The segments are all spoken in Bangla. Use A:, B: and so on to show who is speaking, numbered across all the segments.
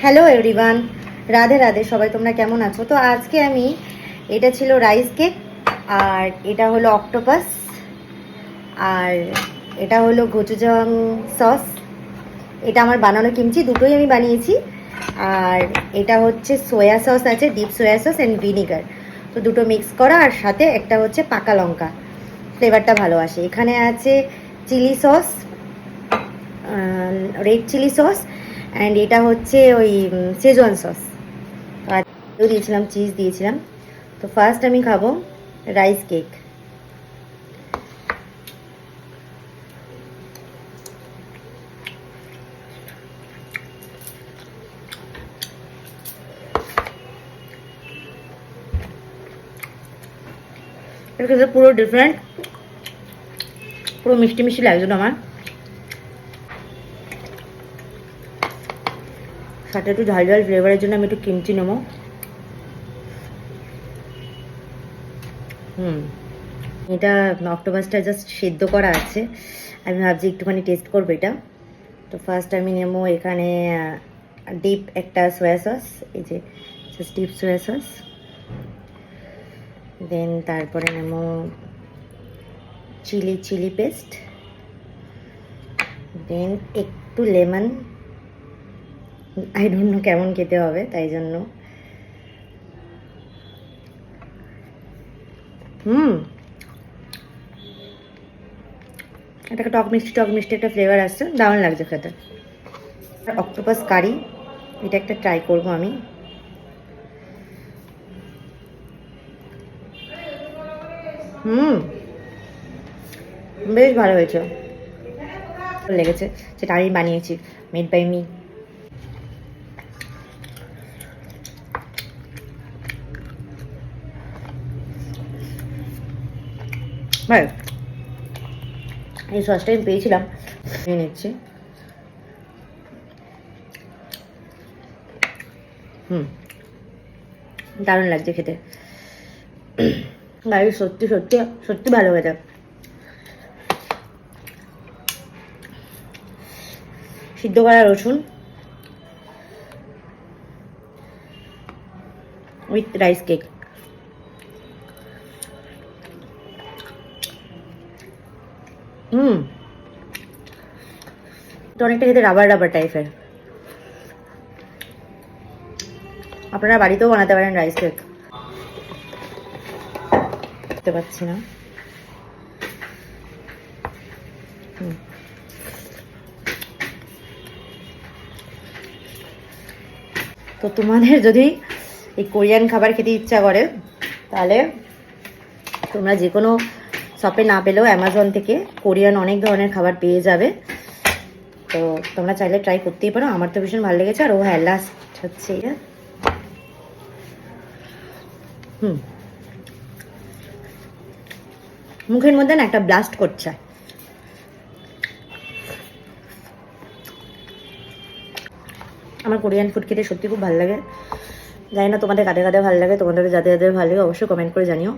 A: Hello everyone, Radhe Radhe. সবাই তোমরা কেমন আছো? তো আজকে আমি, এটা ছিল রাইস কেক, আর এটা হলো অক্টোপাস, আর এটা হলো গোচুজাং সস। এটা আমার বানানো কিমচি, দুটোই আমি বানিয়েছি। আর এটা হচ্ছে সোয়া সস আছে, deep soya sauce and vinegar. তো দুটো মিক্স করা, আর সাথে একটা হচ্ছে পাকা লঙ্কা, ফ্লেভারটা ভালো আসে। এখানে আছে chilli sauce, red chilli sauce, and এটা হচ্ছে ওই শেজওয়ান সস। আর দিয়েছিলাম, চিজ দিয়েছিলাম। তো ফার্স্ট আমি খাবো রাইস কেক। এটা খেতে পুরো ডিফারেন্ট, পুরো মিষ্টি মিষ্টি লাগছিল আমার। সাথে একটু ঝাল ঝাল ফ্লেভারের জন্য আমি একটু কিমচি নেবো। এটা অক্টোপাসটা জাস্ট সেদ্ধ করা আছে, আমি ভাবছি একটুখানি টেস্ট করবো এটা। তো ফার্স্ট আমি নেবো এখানে ডিপ একটা সোয়া সস, এই যে জাস্ট ডিপ সোয়া সস। দেন তারপরে নেবো চিলি পেস্ট, দেন একটু লেমন। আই ডোন্ট নো কেমন খেতে হবে, তাই জন্য এটা টক মিষ্টি একটা ফ্লেভার আসছে, দারুণ লাগছে খেতে। অক্টোপাস কারি, এটা একটা ট্রাই করবো আমি। বেশ ভালো হয়েছে, লেগেছে। সেটা আমি বানিয়েছি, মেড বাই মি। এই সসটা আমি পেয়েছিলাম, নিয়ে নিচ্ছি। দারুণ লাগছে খেতে, গাড়ি সত্যি সত্যি সত্যি ভালো হয়ে যায়। সিদ্ধ করা রসুন উইথ রাইস কেক। তো অনেকটা খেতে রাবার টাইপের। আপনারা বাড়িতেও বানাতে পারেন রাইস কেক। বুঝতে পারছি না। তো তোমাদের যদি এই কোরিয়ান খাবার খেতে ইচ্ছা করে, তাহলে তোমরা যে কোনো শপে না পেলেও অ্যামাজন থেকে কোরিয়ান অনেক ধরনের খাবার পেয়ে যাবে। তো তোমরা চাইলে ট্রাই করতেই পারো, আমার তো ভীষণ ভালো লেগেছে। আর ও হ্যাঁ, লাস্ট হচ্ছে এটা। মুখের মধ্যে না একটা ব্লাস্ট করছে। আমার কোরিয়ান ফুড খেতে সত্যি খুব ভালো লাগে। জানি না তোমাদের কাদের কাদের ভালো লাগে, তোমাদের যাদের যাদের ভালো লাগে অবশ্যই কমেন্ট করে জানিও।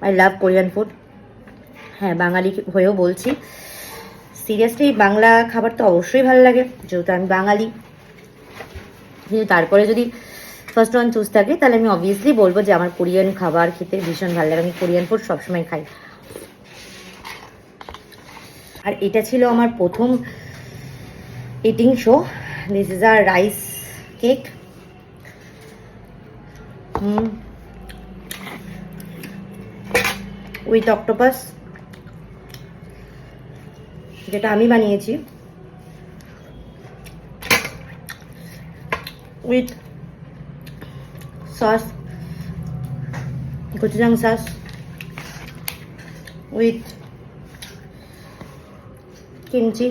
A: I love Korean food. হ্যাঁ, বাঙালি হয়েও বলছি, সিরিয়াসলি বাংলা খাবার তো অবশ্যই ভালো লাগে, যেহেতু আমি বাঙালি। কিন্তু তারপরে যদি ফার্স্ট ওয়ান চুজ থাকে, তাহলে আমি অবভিয়াসলি বলবো যে আমার কোরিয়ান খাবার খেতে ভীষণ ভালো লাগে। আমি কোরিয়ান ফুড সবসময় খাই। আর এটা ছিল আমার প্রথম eating show. This is our rice cake. With octopus, যেটা আমি বানিয়েছি, with sauce, gochujang sauce, with kimchi.